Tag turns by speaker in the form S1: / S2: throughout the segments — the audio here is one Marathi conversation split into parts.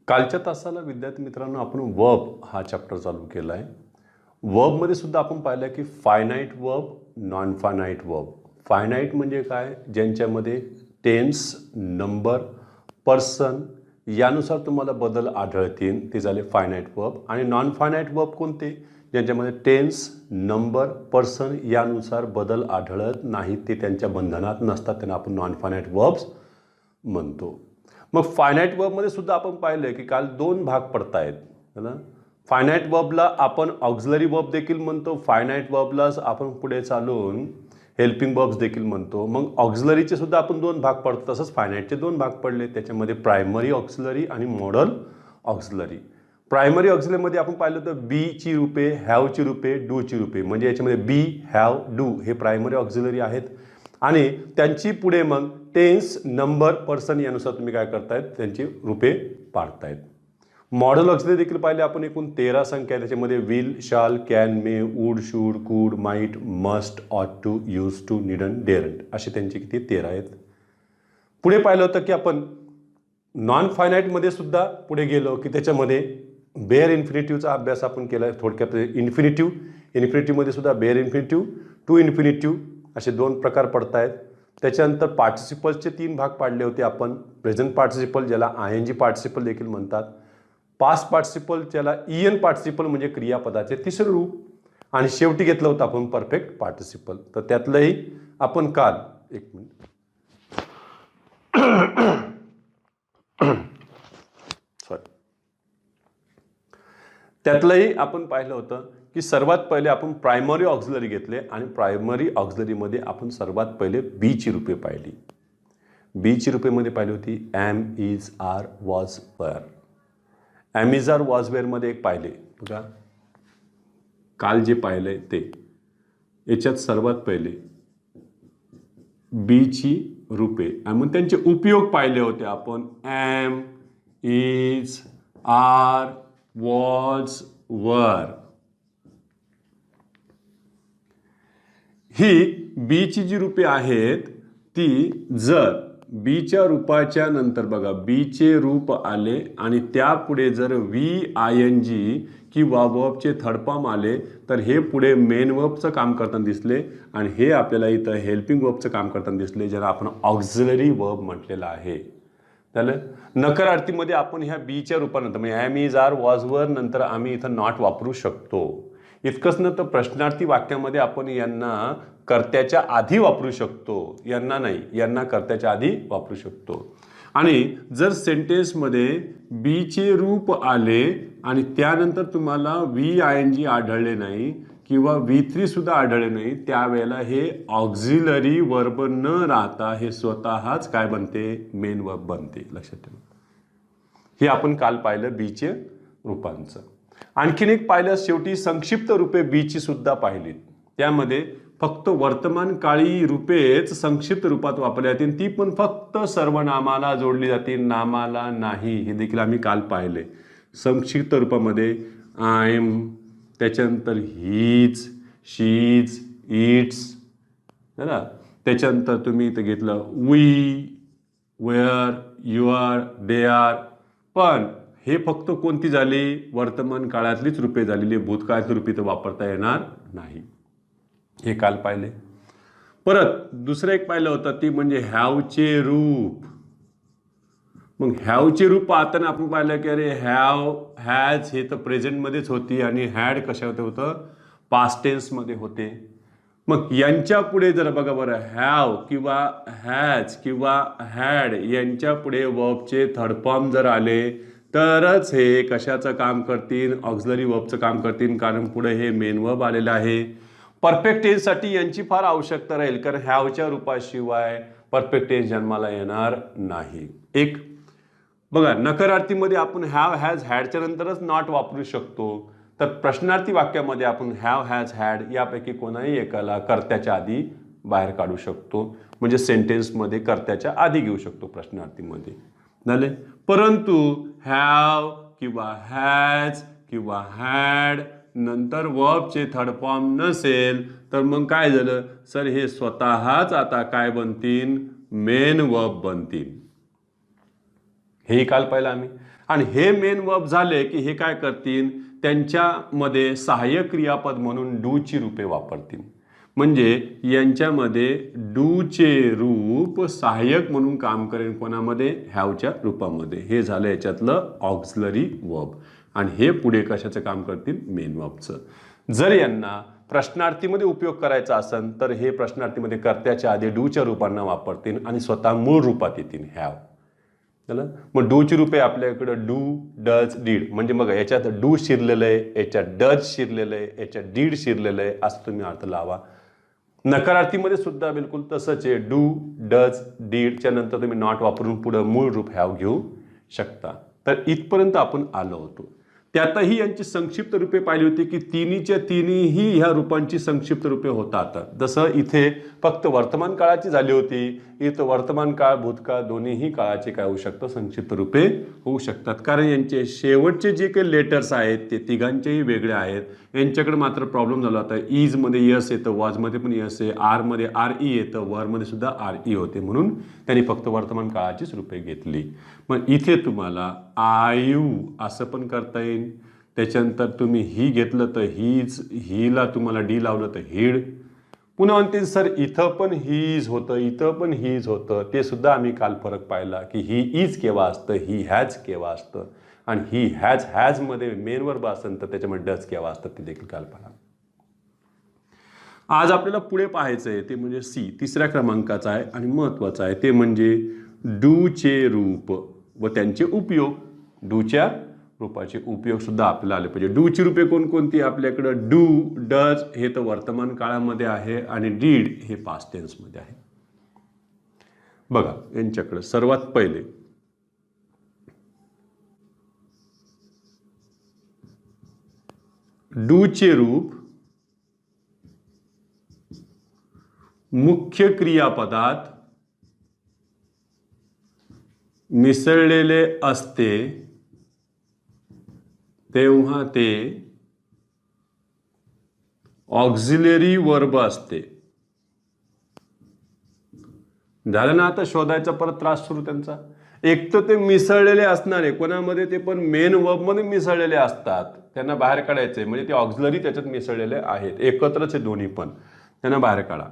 S1: कालच्या तासाला विद्यार्थी मित्रांनो आपण वर्ब हा चॅप्टर चालू केला आहे. वर्बमध्ये सुद्धा आपण पाहिलं की finite verb, non finite verb. Finite म्हणजे काय? ज्यांच्यामध्ये टेन्स, नंबर, पर्सन यानुसार तुम्हाला बदल आढळतील ते झाले फायनाईट वर्ब. आणि नॉन फायनाईट वर्ब कोणते? ज्यांच्यामध्ये टेन्स, नंबर, पर्सन यानुसार बदल आढळत नाहीत, ते त्यांच्या बंधनात नसतात, त्यांना आपण नॉन फायनाईट वर्ब्स म्हणतो. मग फायनाईट वर्बमध्ये सुद्धा आपण पाहिलं की काल दोन भाग पडत आहेत ना. फायनाईट वर्बला आपण ऑक्झिलरी वर्ब देखील म्हणतो, फायनाईट वर्बलाच आपण पुढे चालून हेल्पिंग वर्ब्स देखील म्हणतो. मग ऑक्झिलरीचे सुद्धा आपण दोन भाग पडतो, तसंच फायनाईटचे दोन भाग पडले, त्याच्यामध्ये प्रायमरी ऑक्झिलरी आणि मॉडल ऑक्झिलरी. प्रायमरी ऑक्झिलरीमध्ये आपण पाहिलं तर बीची रूपे, हॅवची रूपे, डूची रूपे, म्हणजे याच्यामध्ये बी, हॅव, डू हे प्रायमरी ऑक्झिलरी आहेत. आणि त्यांची पुढे मग टेन्स, नंबर, पर्सन यानुसार तुम्ही काय करतायत, त्यांची रूपे पाडतायत. मॉडल ऑक्झिलरी देखील पाहिले आपण, एकूण 13 संख्या, त्याच्यामध्ये will, shall, can, may, would, should, could, might, must, ought to, used to, needn't, daren't असे त्यांची किती 13 आहेत. पुढे पाहिलं होतं की आपण नॉन फायनाईटमध्ये सुद्धा पुढे गेलो की त्याच्यामध्ये बेअर इन्फिनिटिव्हचा अभ्यास आपण केला. थोडक्यात इन्फिनिटिव्हमध्ये सुद्धा बेअर इन्फिनिटिव्ह, टू इन्फिनिटिव्ह असे दोन प्रकार पडत आहेत. त्याच्यानंतर पार्टिसिपल्सचे 3 भाग पाडले होते आपण. प्रेझेंट पार्टिसिपल ज्याला आयएनजी पार्टिसिपल देखील म्हणतात, पास्ट पार्टिसिपल ज्याला ईएन पार्टिसिपल म्हणजे क्रियापदाचे तिसरे रूप, आणि शेवटी घेतलं होतं आपण परफेक्ट पार्टिसिपल. तर त्यातलंही आपण काल एक मिनिट त्यातलंही आपण पाहिलं होतं की सर्वात पहिले आपण प्रायमरी ऑक्झिलरी घेतले, आणि प्रायमरी ऑक्झिलरीमध्ये आपण सर्वात पहिले बीची रूपे पाहिली. बीची रूपेमध्ये पाहिली होती am, is, are, was, were. Am, is, are, was, वेअरमध्ये एक पाहिले बघा, काल जे पाहिलंय ते याच्यात सर्वात पहिले बीची रूपे आणि मग त्यांचे उपयोग पाहिले होते आपण. एम, इज, आर, वॉज, वर. ही बीची जी रूपे आहेत ती जर बीच्या रूपाच्या नंतर बघा बीचे रूप आले आणि त्यापुढे जर व्ही, आय एन जी किंवा वर्बचे थर्ड फॉर्म आले तर हे पुढे मेन वर्बचं काम करताना दिसले, आणि हे आपल्याला इथं हेल्पिंग वर्बचं काम करताना दिसले, ज्याला आपण ऑक्झिलरी वर्ब म्हटलेलं आहे. त्याला नकारार्थीमध्ये आपण ह्या बीच्या रूपानंतर म्हणजे एम, इज, आर, वॉज, वर नंतर आम्ही इथं नॉट वापरू शकतो. इतकंच न तर प्रश्नार्थी वाक्यामध्ये आपण यांना कर्त्याच्या आधी वापरू शकतो, यांना नाही, यांना कर्त्याच्या आधी वापरू शकतो. आणि जर सेंटेन्समध्ये बीचे रूप आले आणि त्यानंतर तुम्हाला व्ही, आय एन जी आढळले नाही किंवा V3 सुद्धा आढळले नाही, त्यावेळेला हे ऑक्झिलरी वर्ब न राहता हे स्वतःच काय बनते, मेन वर्ब बनते. लक्षात ठेवा. हे आपण काल पाहिलं बीचे रूपांचं. आणखीन एक पाहिलं शेवटी संक्षिप्त रूपे बीची सुद्धा पाहिली. त्यामध्ये फक्त वर्तमान काळी रूपेच संक्षिप्त रूपात वापरली जातील, ती पण फक्त सर्वनामाला जोडली जातील, नामाला नाही. हे देखील आम्ही काल पाहिले. संक्षिप्त रूपामध्ये आय एम, त्याच्यानंतर हीज, शीज, इट्स, ना. त्याच्यानंतर तुम्ही इथं घेतलं we, were, you are, they are. पण हे फक्त कोणती झाली, वर्तमान काळातलीच रूपे झालेली, भूतकाळातली रूपे तर वापरता येणार नाही. हे काल पाहिले. परत दुसरं एक पाहिलं होतं ती म्हणजे हॅवचे रूप. मग हॅवचे रूप पाहताना आपण पाहिलं की अरे हॅव, हॅज हे तर प्रेझेंटमध्येच होती आणि हॅड कशामध्ये होतं, पास्ट टेन्समध्ये होते. मग यांच्या पुढे जर बघा बरं हॅव किंवा हॅज किंवा हॅड यांच्या पुढे वर्बचे थर्ड फॉर्म जर आले तरच हे कशाचं काम करतील, ऑक्झिलरी वर्बचं काम करतील, कारण पुढे हे मेन वर्ब आलेलं आहे. परफेक्ट टेन्ससाठी यांची फार आवश्यकता राहील, कारण हॅवच्या रूपाशिवाय परफेक्ट टेन्स जन्माला येणार नाही. एक बघा नकारार्थीमध्ये आपण हॅव, हॅज, हॅडच्या नंतरच नॉट वापरू शकतो, तर प्रश्नार्थी वाक्यामध्ये आपण हॅव, हॅज, हॅड यापैकी कोणाही एकाला कर्त्याच्या आधी बाहेर काढू शकतो, म्हणजे सेंटेन्समध्ये कर्त्याच्या आधी घेऊ शकतो प्रश्नार्थीमध्ये. झाले. परंतु हॅव किंवा हॅज किंवा हॅड नंतर वर्बचे थर्ड फॉर्म नसेल तर मग काय झालं सर, हे स्वतःच आता काय बनतील, मेन वर्ब बनतील. हेही काल पाहिलं आम्ही. आणि हे मेन वर्ब झाले की हे काय करतील, त्यांच्यामध्ये सहाय्यक क्रियापद म्हणून डूची रूपे वापरतील. म्हणजे यांच्यामध्ये डूचे रूप सहाय्यक म्हणून काम करेल कोणामध्ये, हॅवच्या रूपामध्ये. हे झालं याच्यातलं ऑक्झिलरी वर्ब. आणि हे पुढे कशाचं काम करतील, मेन वर्बचं. जर यांना प्रश्नार्थीमध्ये उपयोग करायचा असेल तर हे प्रश्नार्थीमध्ये कर्त्याच्या आधी डूच्या रूपांना वापरतील आणि स्वतः मूळ रूपात येतील हॅव. झालं. मग डूची रूपे आपल्याकडे डू, डज, डीड. म्हणजे बघा याच्यात डू शिरलेलं आहे, याच्यात डज शिरलेलं आहे, याच्यात डीड शिरलेलं आहे, असं तुम्ही अर्थ लावा. नकारार्थीमध्ये सुद्धा बिलकुल तसंच आहे. डू, डज, डीडच्या नंतर तुम्ही नॉट वापरून पुढे मूळ रूप हॅव घेऊ शकता. तर इथपर्यंत आपण आलो होतो. त्यातही यांची संक्षिप्त रूपे पाहिली होती की तिन्हीच्या तिन्हीही ह्या रूपांची संक्षिप्त रूपे होतात. जसं इथे फक्त वर्तमान काळाची झाली होती, इथं वर्तमान काळ, भूतकाळ दोन्हीही काळाचे काय होऊ शकतं, संक्षिप्त रूपे होऊ शकतात. कारण यांचे शेवटचे जे काही लेटर्स आहेत ते तिघांचेही वेगळे आहेत. यांच्याकडे मात्र प्रॉब्लेम झाला होता. इजमध्ये यस येतं, वॉजमध्ये पण यस आहे, आरमध्ये आर ई येतं, वरमध्ये सुद्धा आर ई होते. म्हणून त्यांनी फक्त वर्तमान काळाचीच रूपे घेतली. मग इथे तुम्हाला आयु असं पण करता येईल. त्याच्यानंतर तुम्ही ही घेतलं तर हीज, हीला तुम्हाला डी लावलं तर हीड. पुन्हा म्हणतील सर इथं पण हीज होतं, इथं पण हीज होतं. ते सुद्धा आम्ही काल फरक पाहिला की ही इज केव्हा असतं, ही हॅज केव्हा असतं, आणि ही हॅजमध्ये मेन वर्ब असेल तर त्याच्यामध्ये डज केव्हा असतं ते देखील काल पाहिला. आज आपल्याला पुढे पाहायचं आहे ते म्हणजे सी, तिसऱ्या क्रमांकाचा आहे आणि महत्त्वाचा आहे. ते म्हणजे डूचे रूप व त्यांचे उपयोग. डूच्या रूपाचे उपयोग सुद्धा आपल्याला आले पाहिजे. डूची रूपे कोणकोणती आपल्याकडे, डू, डज हे तर वर्तमान काळामध्ये आहे आणि डीड हे पास्ट टेन्समध्ये आहे. बघा यांच्याकडे सर्वात पहिले डूचे रूप मुख्य क्रियापदात मिसळलेले असते तेव्हा ते ऑक्झिलरी वर्ब असते. झालं ना. आता शोधायचा परत त्रास सुरू त्यांचा. एक तर ते मिसळलेले असणार आहे कोणामध्ये, ते पण मेन वर्बमध्ये मिसळलेले असतात, त्यांना बाहेर काढायचे. म्हणजे ते ऑक्झिलरी त्याच्यात मिसळलेले आहेत, एकत्रच आहे दोन्ही पण, त्यांना बाहेर काढा.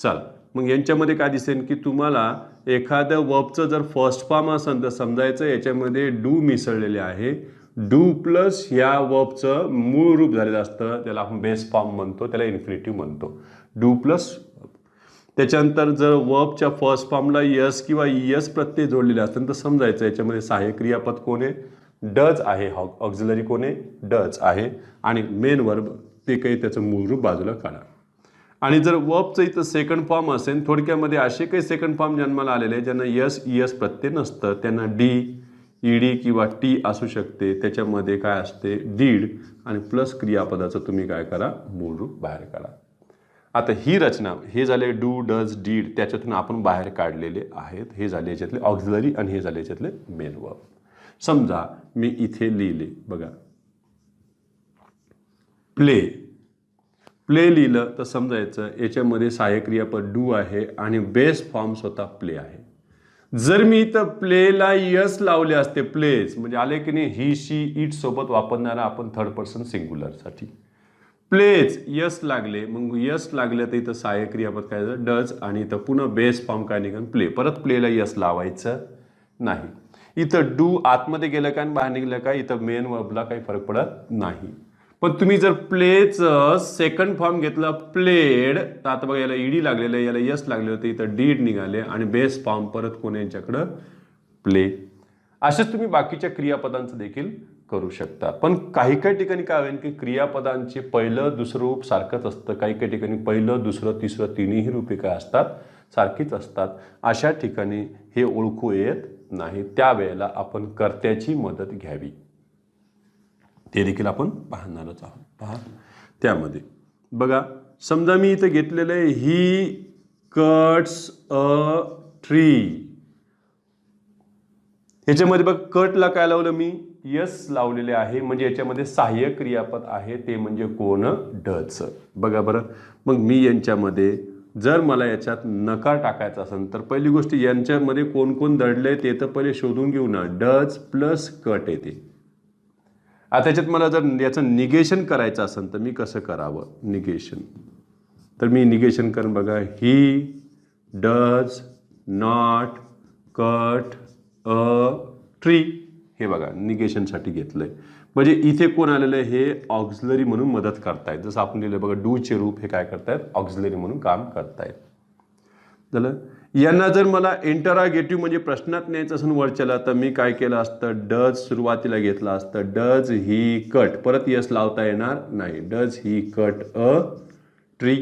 S1: चल मग यांच्यामध्ये काय दिसेल की तुम्हाला एखाद्या वर्बचं जर फर्स्ट फॉर्म असेल तर समजायचं याच्यामध्ये डू मिसळलेले आहे. डू प्लस ह्या वर्बचं मूळ रूप झालेलं असतं, त्याला आपण बेस फॉर्म म्हणतो, त्याला इन्फिनिटिव्ह म्हणतो. Do plus. त्याच्यानंतर जर वर्बच्या फर्स्ट फॉर्मला यस किंवा यस प्रत्यय जोडलेले असतील तर समजायचं याच्यामध्ये सहाय्यक क्रियापद कोण आहे, डज आहे. ऑक्झिलरी कोण आहे, डज आहे. आणि मेन वर्ब ते काही त्याचं मूळ रूप बाजूला काढा. आणि जर वर्बचं इथं सेकंड फॉर्म असेल, थोडक्यामध्ये असे काही सेकंड फॉर्म जन्माला आलेले आहे ज्यांना यस यस प्रत्यय नसतं, त्यांना डी, ईडी किंवा टी असू शकते. त्याच्यामध्ये काय असते, डीड आणि प्लस क्रियापदाचं तुम्ही काय करा, मूळ रूप बाहेर काढा. आता ही रचना, हे झाले डू, डज, डीड, त्याच्यातून आपण बाहेर काढलेले आहेत. हे झाले याच्यातले ऑक्झिलरी आणि हे झाले याच्यातले मेन वर्ब. समजा मी इथे लिहिले बघा, प्ले. प्ले लिहिलं तर समजायचं याच्यामध्ये सहाय्यक क्रियापद डू आहे आणि बेस फॉर्म स्वतः प्ले आहे. जर मी इथं प्लेला यस लावले असते, प्लेज म्हणजे आले की नाही, ही, शी, इट सोबत वापरणारा आपण थर्ड पर्सन सिंग्युलरसाठी. प्लेज यस लागले, मग यस लागले तर इथं सहाय्यक क्रियापद काय झालं, डज, आणि इथं पुन्हा बेस फॉर्म काय निघेल, प्ले. परत प्लेला यस लावायचं नाही. इथं डू आतमध्ये गेलं का आणि बाहेर निघलं का, इथं मेन वर्बला काही फरक पडत नाही. पण तुम्ही जर प्लेचं सेकंड फॉर्म घेतला, प्लेड, तर आता बघा याला ईडी लागलेलं आहे, याला यस लागलेलं होतं, इथं डीड निघाले आणि बेस फॉर्म परत कोण यांच्याकडं, प्ले. असेच तुम्ही बाकीच्या क्रियापदांचं देखील करू शकता. पण काही काही ठिकाणी काय होईल की क्रियापदांचे पहिलं दुसरं रूप सारखंच असतं, काही काही ठिकाणी पहिलं दुसरं तिसरं तिन्ही रूपे काय असतात, सारखीच असतात. अशा ठिकाणी हे ओळखू येत नाही, त्यावेळेला आपण कर्त्याची मदत घ्यावी. ते देखील आपण पाहणारच आहोत. पहा त्यामध्ये बघा, समजा मी इथं घेतलेलं आहे, ही कट्स अ ट्री. ह्याच्यामध्ये बघ कटला काय लावलं मी, यस लावलेले आहे, म्हणजे याच्यामध्ये सहाय्यक क्रियापद आहे, ते म्हणजे कोण, डज. बघा बरं, मग मी यांच्यामध्ये जर मला याच्यात नकार टाकायचा असेल तर पहिली गोष्ट यांच्यामध्ये कोण कोण दडले ते तर पहिले शोधून घेऊ ना. डज प्लस कट येते. आता त्याच्यात मला जर याचं निगेशन करायचं असेल तर मी कसं करावं निगेशन. तर मी निगेशन करून बघा. He does not cut a tree. हे बघा निगेशनसाठी घेतलंय. म्हणजे इथे कोण आलेलं आहे हे ऑक्झिलरी म्हणून मदत करतायत. जसं आपण लिहिलं बघा डूचे रूप हे काय करतायत ऑक्झिलरी म्हणून काम करतायत. झालं. यांना जर मला इंटरागेटिव्ह म्हणजे प्रश्नात न्यायचं असेल वरच्याला तर मी काय केलं असतं डज सुरुवातीला घेतलं असतं. डज ही कट परत यस लावता येणार नाही. Does he cut a tree.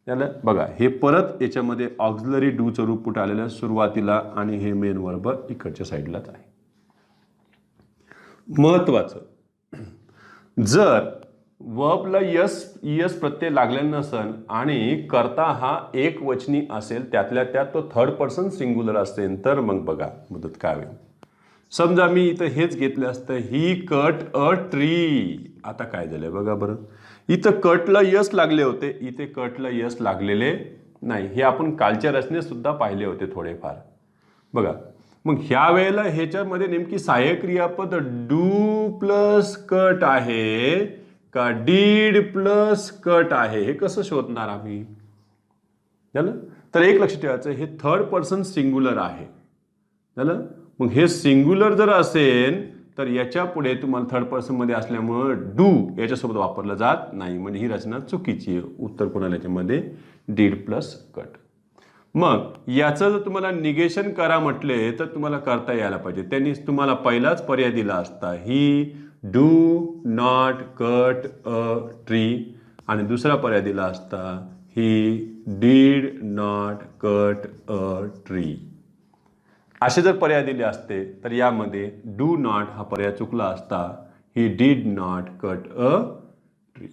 S1: त्याला बघा हे परत याच्यामध्ये ऑक्झिलरी डूचं रूप कुठं आलेलं सुरुवातीला आणि हे मेन वर्ब इकडच्या साईडलाच आहे. महत्वाचं जर वर्बला यस प्रत्यय लागलेला नसेल आणि कर्ता हा एक वचनी असेल त्यातल्या त्यात तो थर्ड पर्सन सिंग्युलर असेल तर मग बघा मदत काय होईल. समजा मी इथं हेच घेतलं असतं ही कट अ ट्री. आता काय झालंय बघा बरं. इथं कटला यस लागले होते इथे कटला यस लागलेले नाही. हे आपण कालच्या रचनेत सुद्धा पाहिले होते थोडेफार बघा. मग ह्या वेळेला ह्याच्यामध्ये नेमकी सहाय्यक क्रियापद डू प्लस कट आहे का डीड प्लस कट आहे हे कसं शोधणार आम्ही. झालं. तर एक लक्ष ठेवायचं हे थर्ड पर्सन सिंग्युलर आहे. झालं. मग हे सिंग्युलर जर असेल तर याच्या पुढे तुम्हाला थर्ड पर्सन मध्ये असल्यामुळं डू याच्यासोबत वापरलं जात नाही. म्हणजे ही रचना चुकीची आहे. उत्तर कोणाला याच्यामध्ये डीड प्लस कट. मग याचं जर तुम्हाला निगेशन करा म्हटले तर तुम्हाला करता यायला पाहिजे. त्यांनी तुम्हाला पहिलाच पर्याय दिला असता he do not cut a tree आणि दुसरा पर्याय दिला असता he did not cut a tree. असे जर पर्याय दिले असते तर यामध्ये डू नॉट हा पर्याय चुकला असता. He did not cut a tree.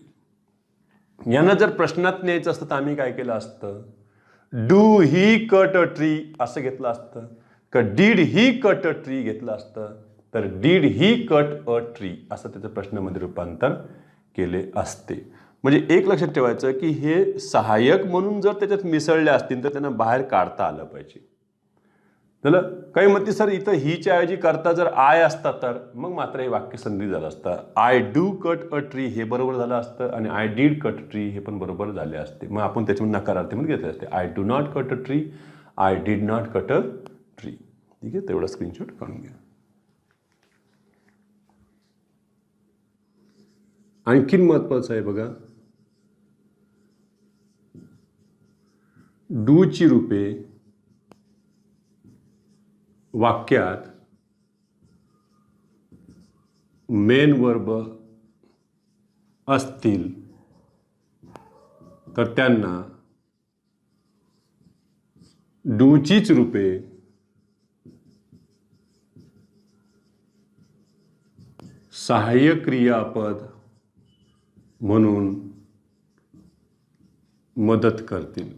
S1: यांना जर प्रश्नात न्यायचं असतं तर आम्ही काय केलं असतं do he cut a tree असं घेतलं असतं का did he cut a tree घेतलं असतं तर did he cut a tree असं त्याचं प्रश्नामध्ये रूपांतर केले असते. म्हणजे एक लक्षात ठेवायचं की हे सहाय्यक म्हणून जर त्याच्यात मिसळले असतील तर त्यांना बाहेर काढता आलं पाहिजे. झालं. काही म्हणते सर इथं हीच्या ऐवजी करता जर आय असता तर मग मात्र हे वाक्य संधी झालं असतं. I do cut a tree हे बरोबर झालं असतं आणि आय डीड कट ट्री हे पण बरोबर झाले असते. मग आपण त्याच्यामध्ये नकारार्थी म्हणून घेतले असते. I do not cut a tree I did not cut a tree. ठीक आहे. तेवढा स्क्रीनशॉट काढून घ्या. आणखीन महत्वाचं आहे बघा डूची रूपे वाक्यात मेन वर्ब असतील तर त्यांना डूचीच रूपे सहाय्यक क्रियापद म्हणून मदत करतील.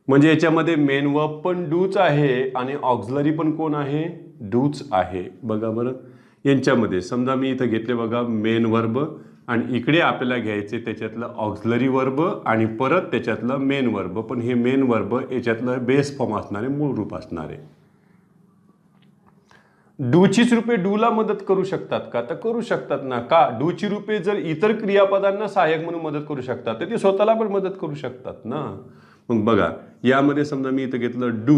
S1: म्हणजे याच्यामध्ये मेन वर्ब पण डूच आहे आणि ऑक्झिलरी पण कोण आहे डूच आहे. बघा बरं यांच्यामध्ये समजा मी इथं घेतले बघा मेन वर्ब आणि इकडे आपल्याला घ्यायचे त्याच्यातलं ऑक्झिलरी वर्ब आणि परत त्याच्यातलं मेन वर्ब. पण हे मेन वर्ब याच्यातलं बेस फॉर्म असणारे मूळ रूप असणारे. डूचीच रूपे डूला मदत करू शकतात का तर करू शकतात ना. का डूची रूपे जर इतर क्रियापदांना सहाय्यक म्हणून मदत करू शकतात तर ती स्वतःला पण मदत करू शकतात ना. मग बघा यामध्ये समजा मी इथं घेतलं डू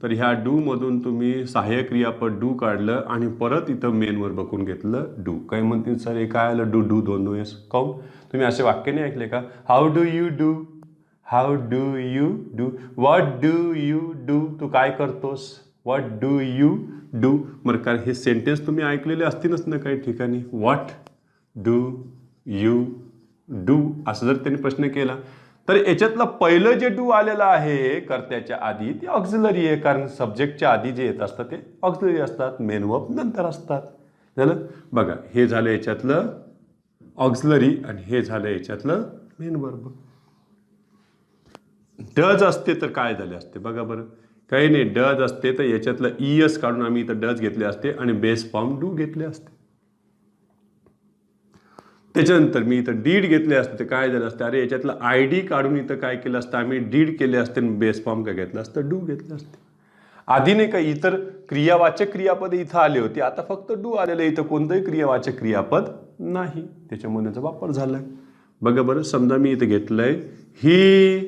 S1: तर ह्या डू मधून तुम्ही सहाय्यक क्रियापद डू काढलं आणि परत इथं मेन वर बघून घेतलं डू. काही म्हणतील सर हे काय आलं डू डू दोन वेळेस काऊन. तुम्ही असे वाक्य नाही ऐकले का. How do you do how do you do what do you do तू काय करतोस व्हॉट डू यू डू. मग काय हे सेंटेन्स तुम्ही ऐकलेले असतीलच ना काही ठिकाणी. व्हॉट डू यू डू असं जर त्यांनी प्रश्न केला तर याच्यातलं पहिलं जे डू आलेलं आहे कर्त्याच्या आधी ते ऑक्झिलरी आहे. कारण सब्जेक्टच्या आधी जे येत असतात ते ऑक्झिलरी असतात. मेन वर्ब नंतर असतात. झालं. बघा हे झालं याच्यातलं ऑक्झिलरी आणि हे झालं याच्यातलं मेन वर्ब. डज असते तर काय झाले असते बघा बरं. काही नाही डज असते तर याच्यातलं ईएस काढून आम्ही इथं डज घेतले असते आणि बेस फॉर्म डू घेतले असते. त्याच्यानंतर मी इथं डीड घेतले असते तर काय झालं असतं, अरे याच्यातलं आय डी काढून इथं काय केलं असतं, आम्ही डीड केले असते आणि बेस फॉर्म काय घेतलं असतं, डू घेतलं असते. आधी नाही का इतर क्रियावाचक क्रियापद इथं आले होते, आता फक्त डू आलेलं इथं कोणतंही क्रियावाचक क्रियापद नाही, त्याच्यामुळे त्याचा वापर झालाय. बघा बरं, समजा मी इथं घेतलंय ही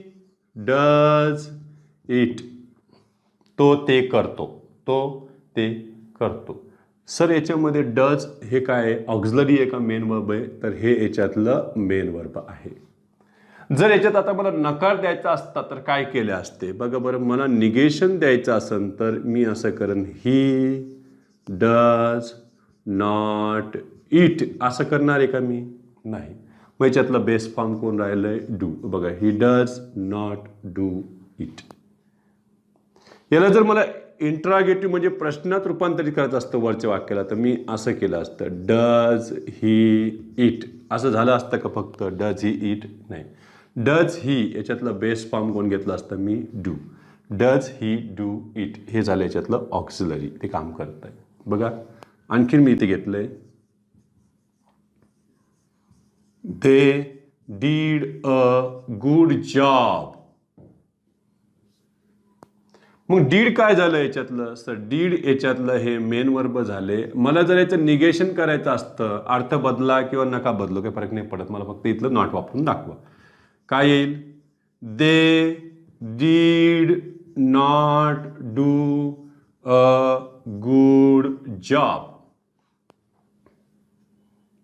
S1: डज इट, तो ते करतो, तो ते करतो. सर याच्यामध्ये डज हे काय आहे, ऑक्झिलरी आहे का मेन वर्ब आहे, तर हे याच्यातलं मेन वर्ब आहे. जर याच्यात आता मला नकार द्यायचा असता तर काय केले असते, बघा बरं, मला निगेशन द्यायचं असेल तर मी असं करेन ही डज नॉट इट, असं करणार आहे का मी, नाही. मग याच्यातलं बेस फॉर्म कोण राहिलंय, डू. बघा he does not do it. याला जर मला इंट्रागेटिव्ह म्हणजे प्रश्नात रूपांतरित करायचं असतं वरच्या वाक्याला, तर मी असं केलं असतं डज ही इट, असं झालं असतं का फक्त डज ही इट, नाही. डज ही याच्यातलं बेस फॉर्म कोण घेतलं असतं मी, do. Does he do it हे झालं याच्यातलं ऑक्सिलरी, ते काम करत आहे. बघा आणखीन मी इथे घेतलंय they did a good job. मग डीड काय झालं याच्यातलं, सर डीड याच्यातलं हे मेन वर्ब झाले. मला जर याचं निगेशन करायचं असतं, अर्थ बदला किंवा नका बदलो काही फरक नाही पडत, मला फक्त इथलं नॉट वापरून दाखवा. काय येईल, they did not do a good job.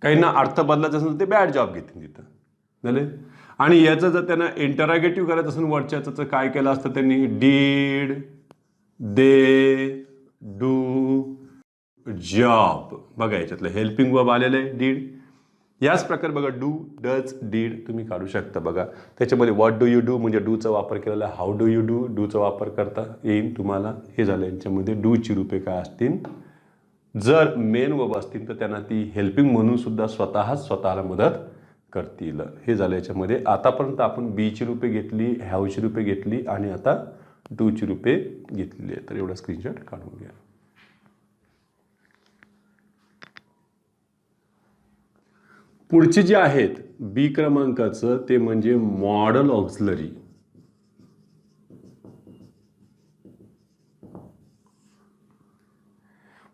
S1: काहींना अर्थ बदलायचा असेल ते बॅड जॉब घेतील तिथं, झाले. आणि याचं जर त्यांना इंटरॅगेटिव्ह करायचं असेल वरच्याचं, तर काय केलं असतं त्यांनी, डीड दे डू जॉब. बघा याच्यातलं हेल्पिंग वर्ब आलेलं आहे डीड. याच प्रकारे बघा डू डज डीड तुम्ही काढू शकता. बघा त्याच्यामध्ये व्हॉट डू यू डू म्हणजे डूचा वापर केलेला आहे, हाऊ डू यू डू डूचा वापर करता येईल तुम्हाला. हे झालं यांच्यामध्ये डूची रूपे काय असतील, जर मेन वर्ब असतील तर त्यांना ती हेल्पिंग म्हणून सुद्धा स्वतःला मदत करतील. हे झालं याच्यामध्ये. आतापर्यंत आपण बीची रूपे घेतली, हॅवची रूपे घेतली आणि आता डूची रूपे घेतलेली आहे. तर एवढा स्क्रीनशॉट काढून घ्या. पुढचे जे आहेत बी क्रमांकाचं ते म्हणजे मॉडल ऑक्झिलरी.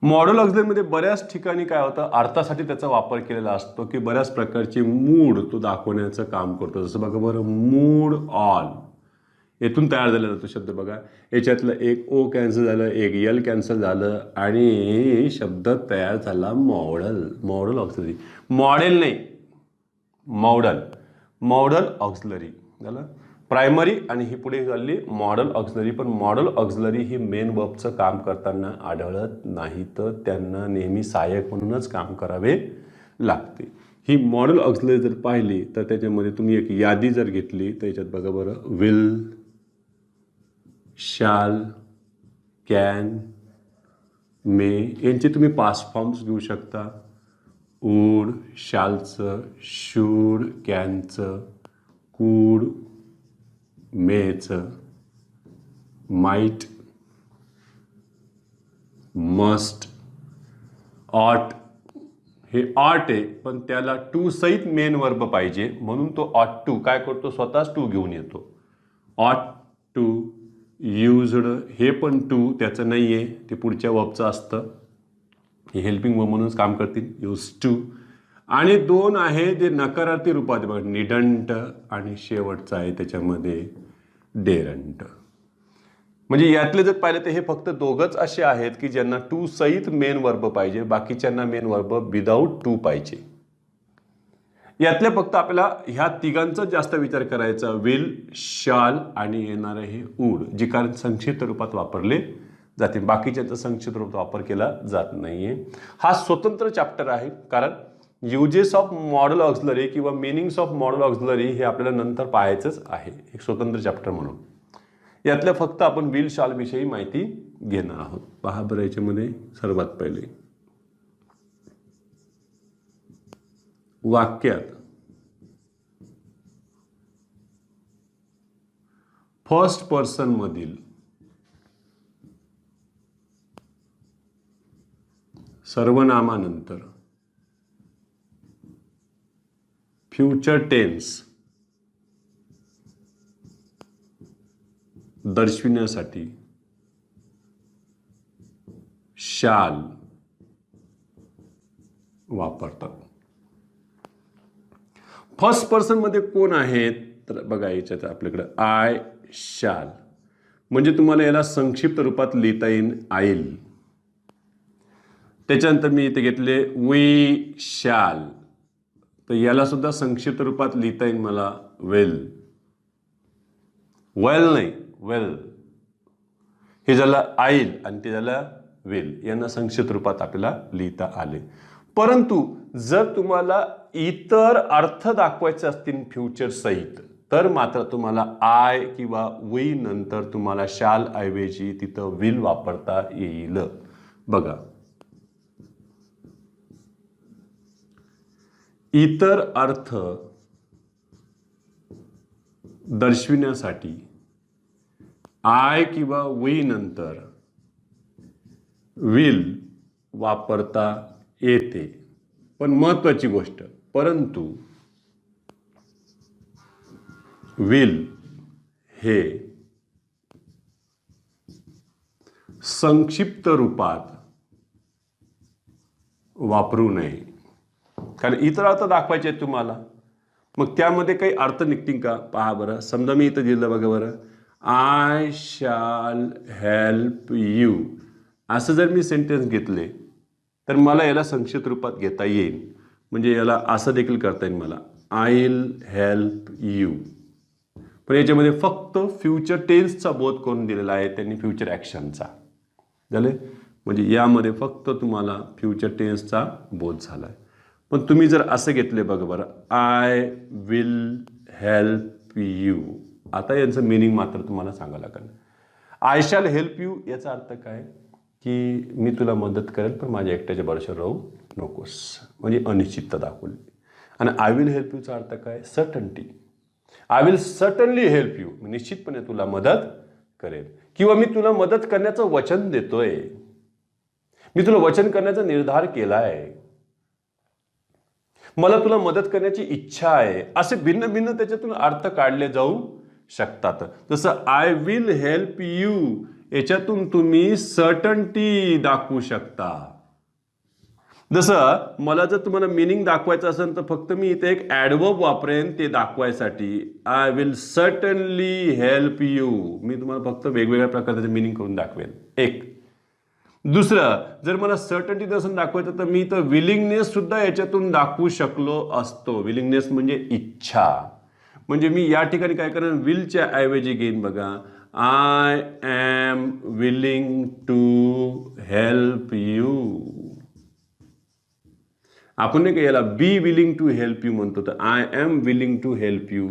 S1: मॉडल ऑक्झिलरीमध्ये बऱ्याच ठिकाणी काय होतं, अर्थासाठी त्याचा वापर केलेला असतो की बऱ्याच प्रकारचे मूड तो दाखवण्याचं काम करतो. जसं बघा बरं, मूड ऑल येथून तयार झालेला तो शब्द. बघा याच्यातलं एक ओ कॅन्सल झालं, एक एल कॅन्सल झालं आणि शब्द तयार झाला मॉडल. मॉडल ऑक्झिलरी, मॉडेल नाही मॉडल, मॉडल ऑक्झिलरी झालं. प्रायमरी आणि ही पुढे झाली मॉडल ऑक्झिलरी. पण मॉडल ऑक्झिलरी ही मेन वर्बचं काम करताना आढळत नाही, तर त्यांना नेहमी सहाय्यक म्हणूनच काम करावे लागते. ही मॉडल ऑक्झिलरी जर पाहिली तर त्याच्यामध्ये तुम्ही एक यादी जर घेतली तर याच्यात बघा बरं, विल, शॅल, कॅन, मे यांचे तुम्ही पास्ट फॉर्म्स घेऊ शकता. वूड शॅलचं, शूड कॅनचं, कूड मेचं, माइट, मस्ट, ऑट. हे ऑट आहे पण त्याला टू सहित मेन वर्ब पाहिजे म्हणून तो ऑट टू काय करतो, स्वतःच टू घेऊन येतो. ऑट टू, युज्ड हे पण टू त्याचं नाही आहे, ते पुढच्या वर्बचं असतं. हे हेल्पिंग वर्ब म्हणूनच काम करतील, यूज टू. आणि दोन आहे जे नकारार्थी रूपात, बघा निडंट आणि शेवटचं आहे त्याच्यामध्ये डेरंट. म्हणजे यातले जर पाहिले तर हे फक्त दोघंच असे आहेत की ज्यांना टू सहित मेन वर्ब पाहिजे, बाकीच्यांना मेन वर्ब विदाऊट टू पाहिजे. यातले फक्त आपल्याला ह्या तिघांचा जास्त विचार करायचा, विल, शाल आणि येणारे हे वूड, जे कारण संक्षिप्त रूपात वापरले जाते. बाकीच्यांचा संक्षिप्त रूपात वापर केला जात नाहीये. हा स्वतंत्र चॅप्टर आहे, कारण युजेस ऑफ मॉडल ऑक्झिलरी किंवा मिनिंग्स ऑफ मॉडल ऑक्झिलरी हे आपल्याला नंतर पाहायचंच आहे, एक स्वतंत्र चॅप्टर म्हणून. यातल्या फक्त आपण विल शाल विषयी माहिती घेणार आहोत. पहा बरं याच्यामध्ये सर्वात पहिले वाक्यात फर्स्ट पर्सन मधील सर्वनामानंतर फ्युचर टेन्स दर्शविण्यासाठी शाल वापरतात. फर्स्ट पर्सन मध्ये कोण आहेत तर बघा याच्यात आपल्याकडे आय शाल, म्हणजे तुम्हाला याला संक्षिप्त रूपात लिहिता येईल आईल. त्याच्यानंतर मी इथे घेतले वी शाल, तर याला सुद्धा संक्षिप्त रूपात लिहिता येईल मला वेल. वेल नाही वेल, हे झालं आईल आणि ते झालं वेल, यांना संक्षिप्त रूपात आपल्याला लिहिता आले. परंतु जर तुम्हाला इतर अर्थ दाखवायचे असतील फ्युचर सहित तर मात्र तुम्हाला आय किंवा वी नंतर तुम्हाला शाल ऐवजी तिथं विल वापरता येईल. बघा, इतर अर्थ दर्शविण्यासाठी आय किंवा वी नंतर विल वापरता येते. पण महत्वाची गोष्ट, परंतु विल हे संक्षिप्त रूपात वापरू नये, कारण इतर अर्थ दाखवायचे आहेत तुम्हाला, मग त्यामध्ये काही अर्थ निघतील का पहा बरं. समजा मी इथं दिलं बघा बरं, आय शाल हेल्प यू, असं जर मी सेंटेन्स घेतले तर मला याला संक्षिप्त रूपात घेता येईल. म्हणजे याला असं देखील करता येईल मला, आय विल हेल्प यू. पण याच्यामध्ये फक्त फ्युचर टेन्सचा बोध करून दिलेला आहे त्यांनी, फ्युचर ॲक्शनचा झाले. म्हणजे यामध्ये फक्त तुम्हाला फ्युचर टेन्सचा बोध झाला आहे. पण तुम्ही जर असं घेतले बघा बरं, आय विल हेल्प यू, आता यांचं मिनिंग मात्र तुम्हाला सांगावं लागेल. आय शॅल हेल्प यू याचा अर्थ काय की मी तुला मदत करेल पण माझ्या एकट्याच्या भरोश्यावर राहू नकोस, म्हणजे अनिश्चितता दाखवली. आणि आय विल हेल्प यूचा अर्थ काय, certainty. I will certainly help you, निश्चितपणे तुला मदत करेल, किंवा मी तुला मदत करण्याचं वचन देतोय, मी तुला वचन करण्याचा निर्धार केलाय, मला तुला मदत करण्याची इच्छा आहे. असे भिन्न भिन्न त्याच्यातून अर्थ काढले जाऊ शकतात. जसं आय विल हेल्प यू याच्यातून तुम्ही सर्टन्टी दाखवू शकता. जसं मला जर तुम्हाला मिनिंग दाखवायचं असेल तर फक्त मी इथे एक ॲडवर्ब वापरेन ते दाखवायसाठी, I will certainly help you. मी तुम्हाला फक्त वेगवेगळ्या प्रकारचं मिनिंग करून दाखवेन. एक दुसरं, जर मला सर्टन्टी नसून दाखवायचं तर मी तर विलिंगनेस सुद्धा याच्यातून दाखवू शकलो असतो. विलिंगनेस म्हणजे इच्छा. म्हणजे मी या ठिकाणी काय करेन, विलच्या ऐवजी घेईन बघा, I am willing to help you. आपण नाही का याला be willing to help you म्हणतो, तर I am willing to help you.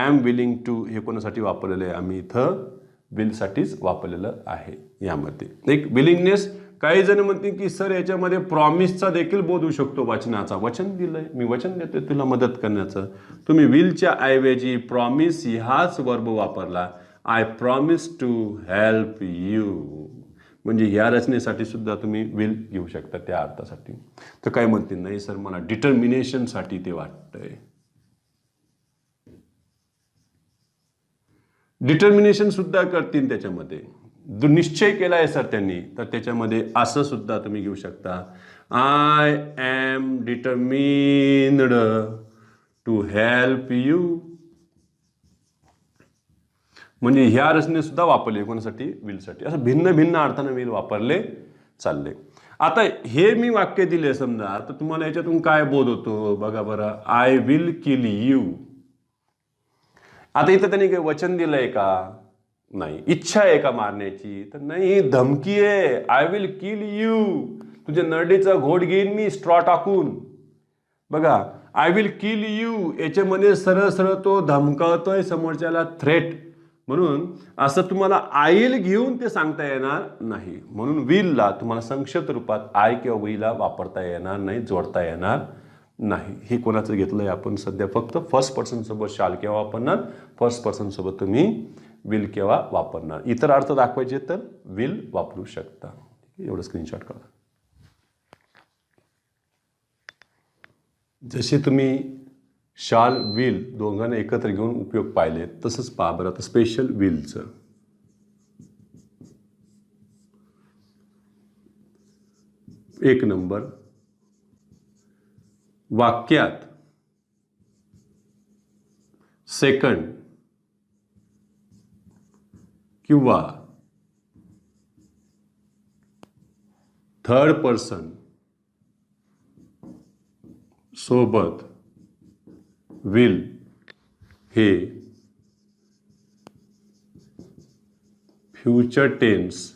S1: Am willing to हे कोणासाठी वापरलेलं आहे, आम्ही इथं विलसाठीच वापरलेलं आहे. यामध्ये एक विलिंगनेस, काही जण म्हणतील की सर याच्यामध्ये प्रॉमिसचा देखील बोध होऊ शकतो, वचनाचा. वचन दिलंय, मी वचन देतोय तुला मदत करण्याचं. तुम्ही विलच्या ऐवजी प्रॉमिस ह्याच वर्ब वापरला, I promise to help you. म्हणजे ह्या रचनेसाठी सुद्धा तुम्ही विल घेऊ शकता त्या अर्थासाठी. तर काय म्हणतील, नाही सर मला डिटर्मिनेशनसाठी ते वाटतंय. डिटर्मिनेशन सुद्धा करतील त्याच्यामध्ये, जो निश्चय केला आहे सर त्यांनी, तर त्याच्यामध्ये असं सुद्धा तुम्ही घेऊ शकता, I am determined to help you. म्हणजे ह्या रचने सुद्धा वापरले कोणासाठी, विलसाठी. असं भिन्न भिन्न अर्थाने विल वापरले चालले. आता हे मी वाक्य दिले समजा, तर तुम्हाला याच्यातून काय बोध होतो बघा बरं, आय विल किल यू. आता इथं त्यांनी काही वचन दिलंय का, नाही. इच्छा आहे का मारण्याची, तर नाही, धमकी आहे, आय विल किल यू. तुझ्या नरडीचा घोट घेईन मी स्ट्रॉ टाकून. बघा, आय विल किल यू याच्यामध्ये सरळ सरळ तो धमकावतोय समोरच्याला, थ्रेट. म्हणून असं तुम्हाला आईल घेऊन ते सांगता येणार नाही. म्हणून विलला तुम्हाला संक्षिप्त रूपात आय किंवा विला वापरता येणार नाही, जोडता येणार नाही. हे कोणाचं घेतलंय आपण सध्या, फक्त फर्स्ट पर्सन सोबत शाल केव्हा वापरणार, फर्स्ट पर्सन सोबत तुम्ही विल केव्हा वापरणार. इतर अर्थ दाखवायचे तर विल वापरू शकता. एवढं स्क्रीनशॉट करा. जसे तुम्ही शाल विल दोघांना एकत्र घेऊन उपयोग पाहिले. तसंच पहा बरं आता स्पेशल विलचं. एक नंबर, वाक्यात सेकंड किंवा थर्ड पर्सन सोबत विल हे फ्युचर टेन्स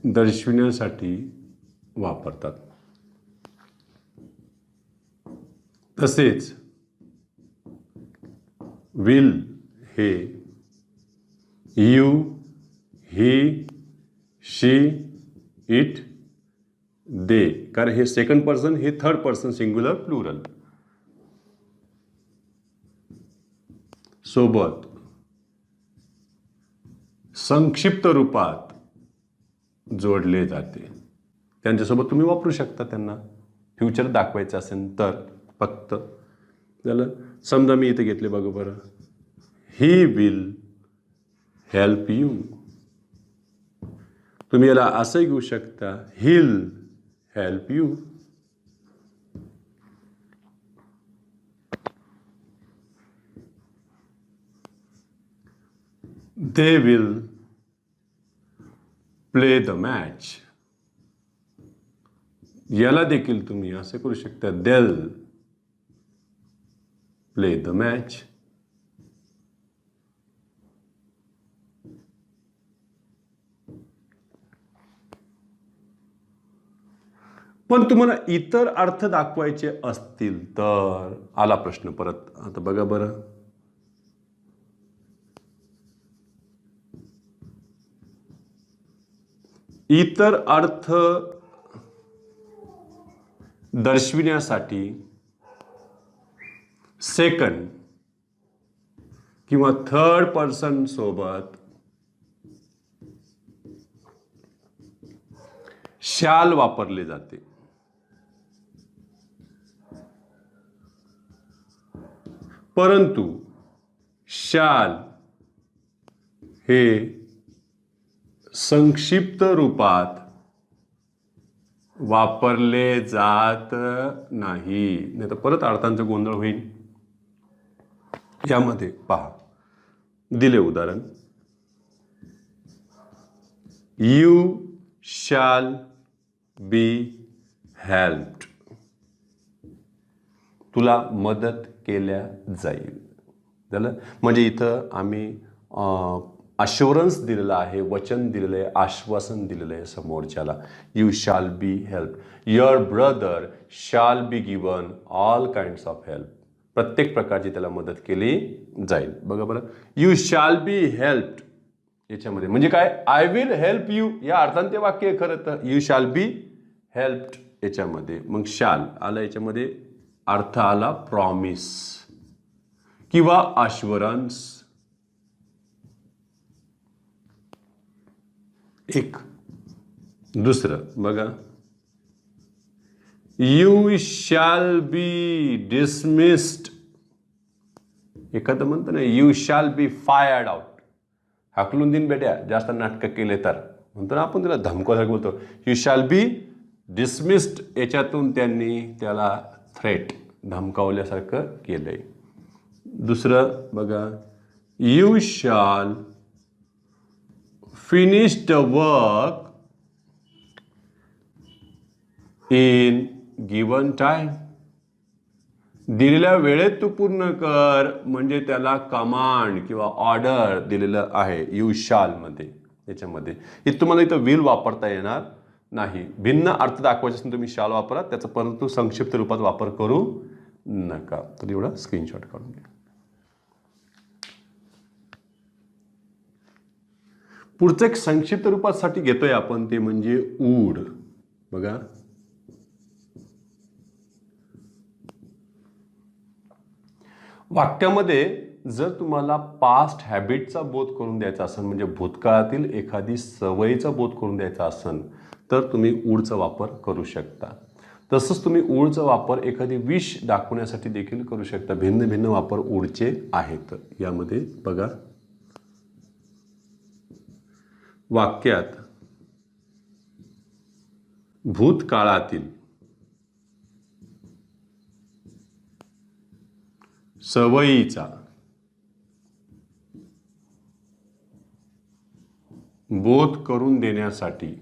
S1: दर्शविण्यासाठी वापरतात. तसेच विल हे यू, ही, शी, इट, दे, कारण हे सेकंड पर्सन, हे थर्ड पर्सन सिंग्युलर प्लुरल सोबत संक्षिप्त रूपात जोडले जाते. त्यांच्यासोबत तुम्ही वापरू शकता. त्यांना फ्युचर दाखवायचं असेल तर फक्त झालं. समजा मी इथे घेतले बघा बरं, ही विल हेल्प यू. तुम्ही याला असं घेऊ शकता, hill help you. They will play the match. याला देखील तुम्ही असं करू शकता, देल प्ले द मॅच. पण तुम्हाला इतर अर्थ दाखवायचे असतील तर आला प्रश्न परत. आता बघा बरं, इतर अर्थ दर्शविण्यासाठी सेकंड किंवा थर्ड पर्सन सोबत शाल वापरले जाते. परंतु शाल हे संक्षिप्त रूपात वापरले जात नाही. नाही तर परत अर्थांचा गोंधळ होईल. यामध्ये पहा दिले उदाहरण, यू शॅल बी हेल्प्ड. तुला मदत केल्या जाईल. झालं. म्हणजे इथं आम्ही अश्युरन्स दिलेलं आहे, वचन दिलेलं आहे, आश्वासन दिलेलं आहे समोरच्याला. You shall be help. Your brother shall be given all kinds of help. प्रत्येक प्रकारची त्याला मदत केली जाईल. बघा बरं, यू शॅल बी हेल्प्ड याच्यामध्ये म्हणजे काय, आय विल हेल्प यू या अर्थाने ते वाक्य आहे खरं तर. यू शॅल बी हेल्प्ड याच्यामध्ये मग शॅल आला, याच्यामध्ये अर्थ आला प्रॉमिस किंवा अश्युरन्स. एक दुसरं बघा, यू शॅल बी डिसमिस्ड. एखादं म्हणतं ना, you shall be fired out. हाकलून दिन बेट्या जास्त नाटकं केले तर, म्हणतो ना आपण त्याला धमकावल्यासारखं बोलतो. यू शॅल बी डिसमिस्ड याच्यातून त्यांनी त्याला थ्रेट धमकावल्यासारखं केलंय. दुसरं बघा, you shall finish the work in given time. दिलेल्या वेळेत तू पूर्ण कर म्हणजे त्याला कमांड किंवा ऑर्डर दिलेलं आहे यू शॅल मध्ये. याच्यामध्ये तुम्हाला इथं विल वापरता येणार नाही. भिन्न अर्थ दाखवायचे असेल तुम्ही शाल वापरा त्याचा, परंतु संक्षिप्त रूपात वापर करू नका. तर एवढा स्क्रीनशॉट काढून घ्या. पुढचं एक संक्षिप्त रूपासाठी घेतोय आपण, ते म्हणजे वूड. बघा, वाक्यामध्ये जर तुम्हाला पास्ट हॅबिटचा बोध करून द्यायचा असेल, म्हणजे भूतकाळातील एखादी सवयीचा बोध करून द्यायचा असेल, तर तुम्ही वूडचा वापर करू शकता. तसंच तुम्ही ऊडचा वापर एखादी विष दाखवण्यासाठी देखील करू शकता. भिन्न भिन्न वापर ऊडचे आहेत. यामध्ये बघा, वाक्यात भूतकाळातील सवयीचा बोध करून देण्यासाठी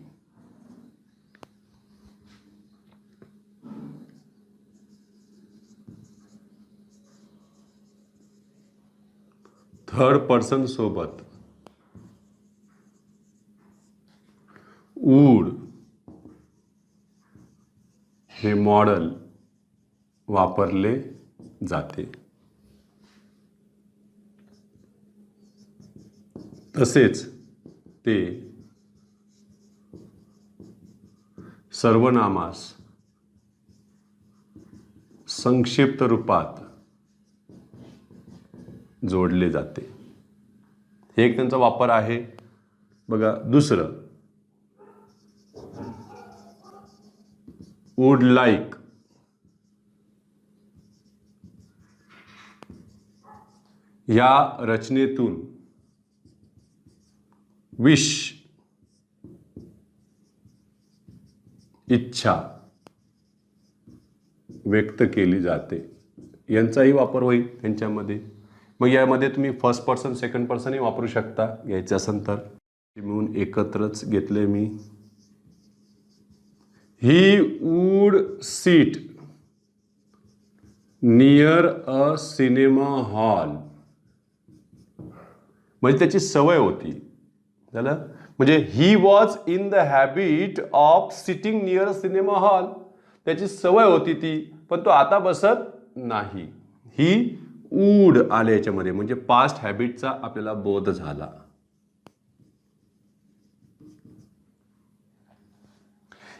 S1: थर्ड पर्सन सोबत ऊड हे मॉडेल वापरले जाते. तसेच ते सर्वनामास संक्षिप्त रूपात जोडले जाते. हे एक त्यांचा वापर आहे. बघा, दुसरं, वुड लाईक. या रचनेतून विश, इच्छा व्यक्त केली जाते. यांचाही वापर होईल त्यांच्यामध्ये. मग यामध्ये तुम्ही फर्स्ट पर्सन सेकंड पर्सनही वापरू शकता घ्यायचं असेल तर. मिळून एकत्रच घेतले मी. He would sit near a cinema hall. म्हणजे त्याची सवय होती. झालं, म्हणजे he was in the habit of sitting near cinema hall. त्याची सवय होती ती, पण तो आता बसत नाही. ही वूड आले याच्यामध्ये, म्हणजे पास्ट हॅबिटचा आपल्याला बोध झाला.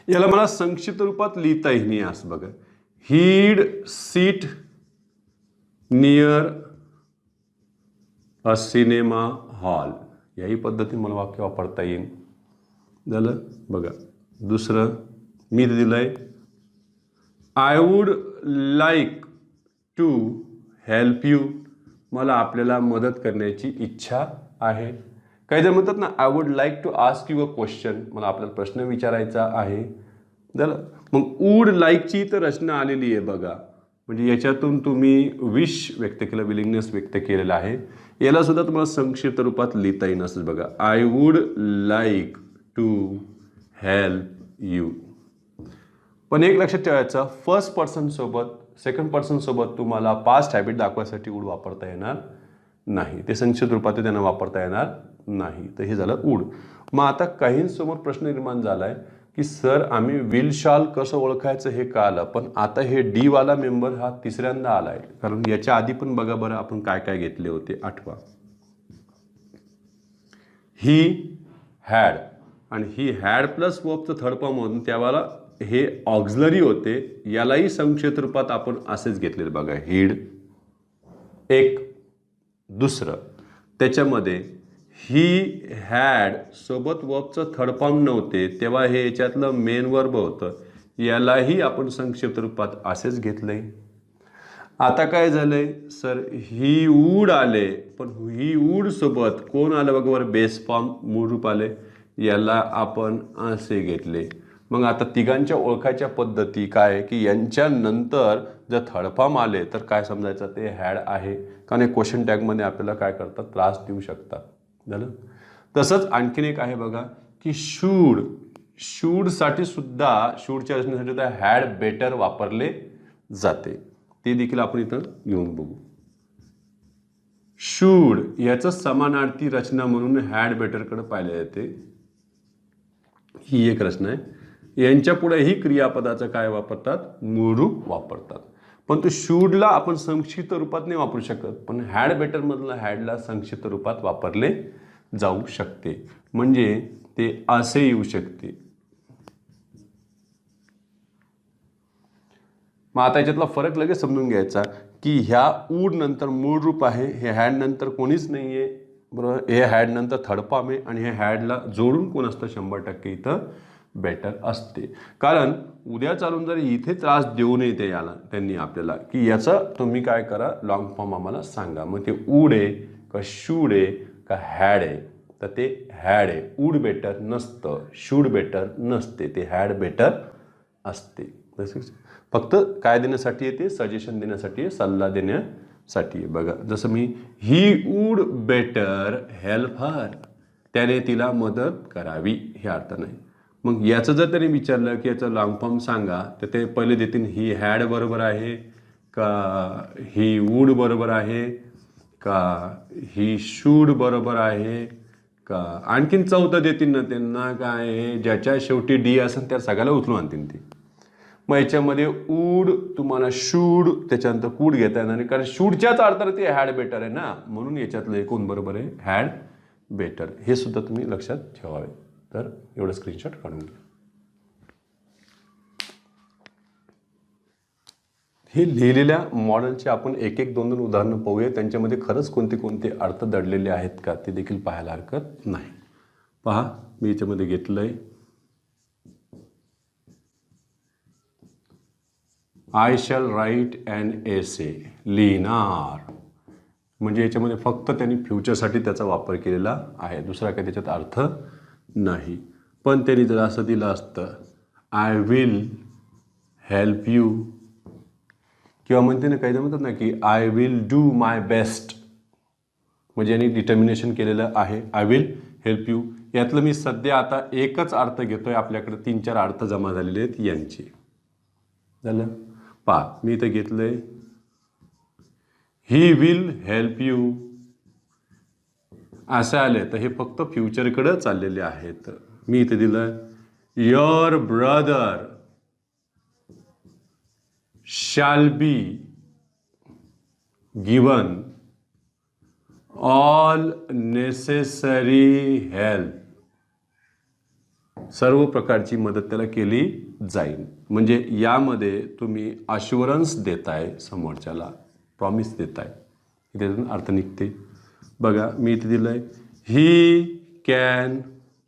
S1: याला मला संक्षिप्त रूपात लिहिता येईल असं बघा. He'd sit near a cinema hall. याही पद्धतीने मला वाक्य वापरता येईल. झालं बघा. दुसरं मी दिलंय, I would like to help you. मला आपल्याला मदत करण्याची इच्छा आहे. काही जण म्हणतात ना, I would like to ask you a question. मला आपल्याला प्रश्न विचारायचा आहे. झालं. मग वूड लाईकची तर रचना आलेली आहे बघा. म्हणजे याच्यातून तुम्ही विश व्यक्त केलं, विलिंगनेस व्यक्त केलेला आहे. याला सुद्धा तुम्हाला संक्षिप्त रूपात लिहिता येईल असंच बघा. I would like to help you. पण एक लक्षात ठेवायचं, फर्स्ट पर्सन सोबत सेकंड पर्सन सोबत तुम्हाला पास्ट हॅबिट दाखवायसाठी वूड वापरता येणार नाही. ते संक्षिप्त रूपात त्यांना वापरता येणार नाही. तर हे झालं वूड. मग आता काहींसमोर प्रश्न निर्माण झालाय की सर, आम्ही विल शॉल कसं ओळखायचं हे कळलं, पण आता हे डी वाला मेंबर हा तिसऱ्यांदा आलाय. कारण याच्या आधी पण बघा बरं आपण काय काय घेतले होते, आठवा. ही हॅड, आणि ही हॅड प्लस वर्बचं थर्ड फॉर्म होतं, त्यावेळेला हे ऑक्झिलरी होते. यालाही संक्षिप्त रूपात आपण असेच घेतलेले बघा. हीड एक. दुसरं, त्याच्यामध्ये ही हॅड सोबत वर्बचं थर्ड फॉर्म नव्हते, तेव्हा हे याच्यातलं मेन वर्ब होतं. यालाही आपण संक्षिप्त रूपात असेच घेतलंय. आता काय झालंय सर, ही वूड आले, पण ही वूड सोबत कोण आलं बघा बरं, बेस फॉर्म मूळ रूप आले. याला आपण असे घेतले. मग आता तिघांच्या ओळखायच्या पद्धती काय की यांच्यानंतर जर थर्ड फॉर्म आले तर काय समजायचं, ते हॅड आहे. कारण हे क्वेश्चन टॅगमध्ये आपल्याला काय करतात, त्रास देऊ शकतात. झालं. तसंच आणखीन एक आहे बघा की शूड. शूडसाठी सुद्धा, शूडच्या रचनेसाठी सुद्धा हॅड बेटर वापरले जाते. ते देखील आपण इथं घेऊन बघू. शूड याचं समानार्थी रचना म्हणून हॅड बेटरकडे पाहिले जाते. ही एक रचना आहे. यांच्या पुढे ही क्रियापदाचं काय वापरतात, मूळरूप वापरतात. पण तो शूडला आपण संक्षिप्त रूपात नाही वापरू शकत, पण हॅड बेटर मधलं हॅडला संक्षिप्त रूपात वापरले जाऊ शकते. म्हणजे ते असे येऊ शकते. मग आता याच्यातला फरक लगेच समजून घ्यायचा की ह्या वूड नंतर मूळ रूप आहे, हे हॅड नंतर कोणीच नाहीये, बरोबर. हे हॅड नंतर थर्ड फॉर्म आहे, आणि हे हॅडला जोडून कोण असतं 100% इथं बेटर असते. कारण उद्या चालून जर इथे त्रास देऊ नये ते याला त्यांनी आपल्याला की याचं तुम्ही काय करा, लॉंग फॉर्म आम्हाला सांगा. मग ते वूड आहे का शूड आहे का हॅड आहे, तर ते हॅड आहे. वूड बेटर नसतं, शूड बेटर नसते, ते हॅड बेटर असते. फक्त काय देण्यासाठी येते, सजेशन देण्यासाठी आहे, सल्ला देण्यासाठी आहे. बघा जसं मी he would better help her, त्याने तिला मदत करावी हे अर्थ नाही. मग याचं जर त्यांनी विचारलं की याचं लॉंग फॉर्म सांगा, तर ते पहिले देतील ही हॅड बरोबर आहे का ही वूड बरोबर आहे का ही शूड बरोबर आहे का, आणखीन चौथं देतील ना त्यांना काय आहे, ज्याच्या शेवटी डी असेल त्या सगळ्याला उचलून आणतील ते. मग याच्यामध्ये वूड तुम्हाला शूड त्याच्यानंतर कूड घेता येणार नाही, कारण शूडच्याच अर्थाने ते हॅड बेटर आहे ना, म्हणून याच्यातलं एकूण बरोबर आहे हॅड बेटर. हे सुद्धा तुम्ही लक्षात ठेवावे. तर एवढं स्क्रीनशॉट काढून घ्या. हे लिहिलेल्या मॉडेलचे आपण एक एक दोन दोन उदाहरणं पाहूया, त्यांच्यामध्ये खरंच कोणते कोणते अर्थ दडलेले आहेत का ते देखील पाहायला हरकत नाही. पहा मी याच्यामध्ये घेतलंय आय शॅल राईट अॅन एसे, लिहिणार. म्हणजे याच्यामध्ये फक्त त्यांनी फ्युचरसाठी त्याचा वापर केलेला आहे, दुसरा काही त्याच्यात अर्थ नाही. पण त्यांनी जर असं दिलं असतं आय विल हेल्प यू, किंवा म्हणते ना काही म्हणतात ना की I will do my best, म्हणजे यांनी डिटर्मिनेशन केलेलं आहे आय विल हेल्प यू. यातलं मी सध्या आता एकच अर्थ घेतोय, आपल्याकडे 3-4 अर्थ जमा झालेले आहेत यांचे. झालं पहा मी इथं घेतलंय ही विल हेल्प यू, असं आले तर हे फक्त फ्युचरकडे चाललेले आहेत. मी इथे दिलं your brother shall be given all necessary help, सर्व प्रकारची मदत त्याला केली जाईल. म्हणजे यामध्ये तुम्ही अश्युरन्स देताय समोरच्याला, प्रॉमिस देताय, त्यातून अर्थ निघते. बघा मी इथे दिलंय he can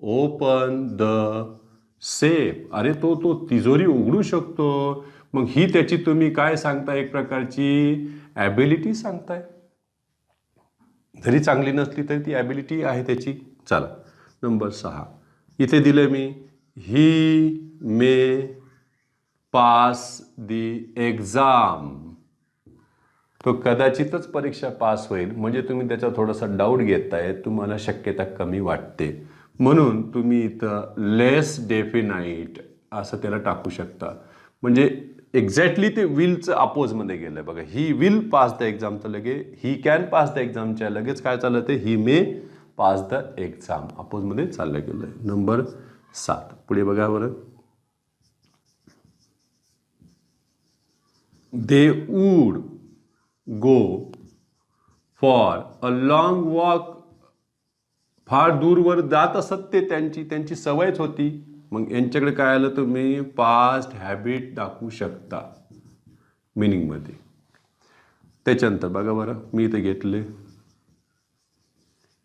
S1: open the safe, अरे तो तिजोरी उघडू शकतो. मग ही त्याची तुम्ही काय सांगताय, एक प्रकारची ॲबिलिटी सांगताय, जरी चांगली नसली तरी ती ॲबिलिटी आहे त्याची. चला नंबर 6 इथे दिलं मी ही मे पास दी एक्झाम, तो कदाचितच परीक्षा पास होईल. म्हणजे तुम्ही त्याचा थोडासा डाऊट घेताय, तुम्हाला शक्यता कमी वाटते, म्हणून तुम्ही इथं लेस डेफिनाईट असं त्याला टाकू शकता. म्हणजे एक्झॅक्टली ते विलचं अपोजमध्ये गेलं. बघा ही विल पास द एक्झामचं लगे ही कॅन पास द एक्झामच्या लगेच काय चाललं ते ही मे पास द एक्झाम, अपोजमध्ये चाललं गेलं. नंबर 7 पुढे बघा बरं, दे wood go for a long walk, फार दूरवर जात असत ते, त्यांची सवयच होती. मग यांच्याकडे काय आलं, तुम्ही पास्ट हॅबिट दाखवू शकता मिनिंगमध्ये. त्याच्यानंतर बघा बरं मी इथे घेतले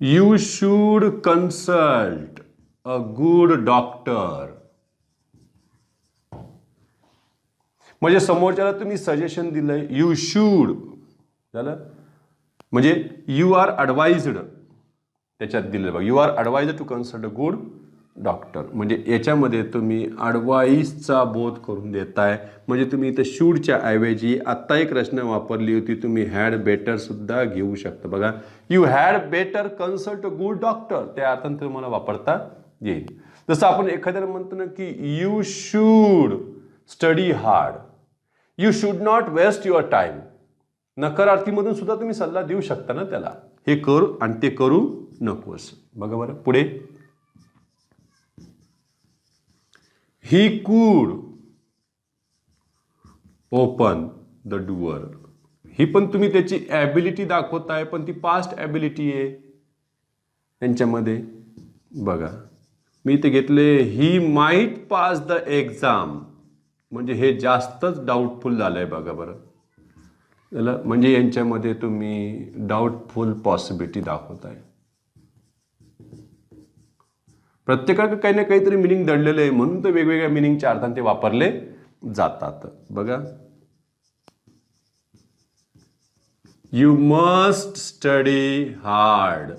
S1: you should consult a good doctor, म्हणजे समोरच्याला तुम्ही सजेशन दिलंय यू शूड, झालं म्हणजे यू आर ॲडवाइज्ड, त्याच्यात दिलं बघा you are advised to consult a good doctor. म्हणजे याच्यामध्ये तुम्ही ॲडवाईसचा बोध करून देताय. म्हणजे तुम्ही इथं शूडच्या ऐवजी आत्ता एक रचना वापरली होती, तुम्ही हॅड बेटर सुद्धा घेऊ शकता. बघा you had better consult a good doctor, त्या अर्थाने तुम्हाला वापरता येईल. जसं आपण एखाद्याला म्हणतो ना की you should study hard, you should not waste your time, नकारार्थीमधून सुद्धा तुम्ही सल्ला देऊ शकता ना त्याला, हे कर आणि ते करू नकोस. बघा बरं पुढे ही कूड ओपन द डुअर, ही पण तुम्ही त्याची ॲबिलिटी दाखवताय, पण ती पास्ट ॲबिलिटी आहे त्यांच्यामध्ये. बघा मी इथे घेतले ही माईट पास द एक्झाम, म्हणजे हे जास्तच डाऊटफुल झालंय. बघा बरं त्याला, म्हणजे यांच्यामध्ये तुम्ही डाऊटफुल पॉसिबिलिटी दाखवताय. प्रत्येकाकडे काही ना काहीतरी मिनिंग दडलेलं आहे, म्हणून तर वेगवेगळ्या मिनिंगच्या अर्थाने ते वापरले जातात. बघा, यू मस्ट स्टडी हार्ड.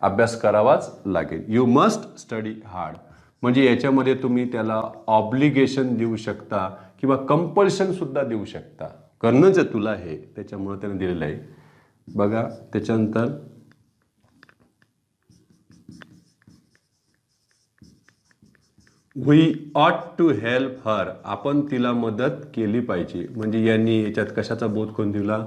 S1: अभ्यास करावाच लागेल. यू मस्ट स्टडी हार्ड म्हणजे याच्यामध्ये तुम्ही त्याला ऑब्लिगेशन देऊ शकता किंवा कंपल्शन सुद्धा देऊ शकता. करणंच आहे तुला हे, त्याच्यामुळे त्याने दिलेलं आहे. बघा त्याच्यानंतर वी ऑट टू हेल्प हर. आपण तिला मदत केली पाहिजे. म्हणजे यांनी याच्यात कशाचा बोध करून दिला?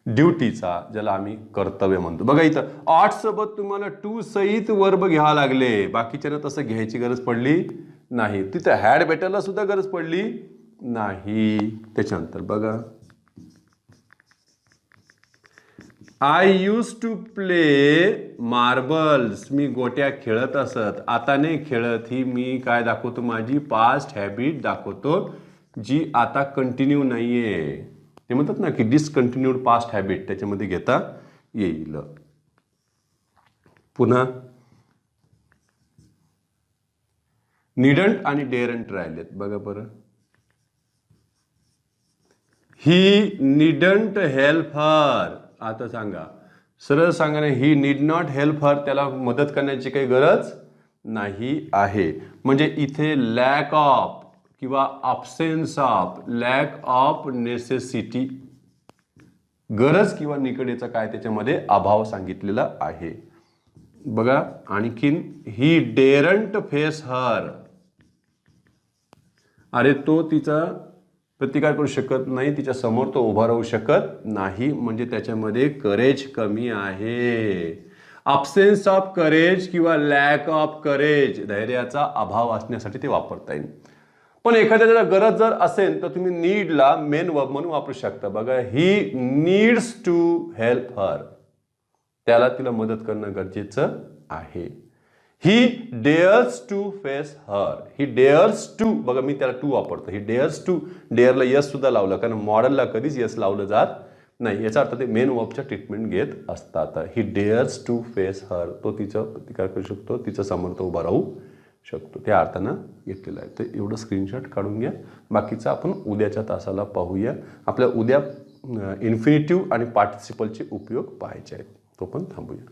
S1: ड्युटीचा, ज्याला आम्ही कर्तव्य म्हणतो. बघा इथं ऑट सोबत तुम्हाला टू सहित वर्ब घ्यावा लागले, बाकीच्यानं तसं घ्यायची गरज पडली नाही. तिथं हॅड बेटरला सुद्धा गरज पडली नाही. त्याच्यानंतर बघा, I use to play marbles. मी गोट्या खेळत असत. आता नाही खेळत, ही मी काय दाखवतो? माझी पास्ट हॅबिट दाखवतो, जी आता कंटिन्यू नाहीये. ते म्हणतात ना की डिसकंटिन्यूड पास्ट हॅबिट, त्याच्यामध्ये घेता येईल. पुन्हा निडंट आणि डेरंट राहिलेत. बघा बरं, ही निडंट हेल्प हर. आता सांगा, सरळ सांगा ना, ही नीड नॉट हेल्प हर. त्याला मदत करण्याची काही गरज नाही आहे. म्हणजे इथे लॅक ऑफ किंवा absence of, lack of necessity, गरज किंवा निकडेचा काय त्याच्यामध्ये अभाव सांगितलेला आहे. बघा आणखीन, ही डेरंट फेस हर. अरे तो तिचा प्रतिकार करू शकत नाही, तिच्या समोर तो उभा राहू शकत नाही. म्हणजे त्याच्यामध्ये करेज कमी आहे. अब्सेन्स ऑफ करेज किंवा लॅक ऑफ करेज, धैर्याचा अभाव असण्यासाठी ते वापरता येईल. पण एखाद्याला गरज जर असेल तर तुम्ही नीडला मेन वर्ब म्हणून वापरू शकता. बघा, he needs to help her. त्याला तिला मदत करणं गरजेचं आहे. He dares to face her. He dares to, बघा मी त्याला टू वापरतो. ही डेअर्स टू, डेअरला यस सुद्धा लावलं, कारण मॉडलला कधीच यस लावलं जात नाही. याचा अर्थ ते मेन वर्बच्या ट्रीटमेंट घेत असतात. ही डेअर्स टू फेस हर, तो तिचा प्रतिकार करू शकतो, तिचं समर्थ उभा राहू शकतो, त्या अर्थानं घेतलेलं आहे. तर एवढं स्क्रीनशॉट काढून घ्या. बाकीचं आपण उद्याच्या तासाला पाहूया. आपल्या उद्या इन्फिनिटिव्ह आणि पार्टिसिपलचे उपयोग पाहायचे आहेत. तो पण थांबूया.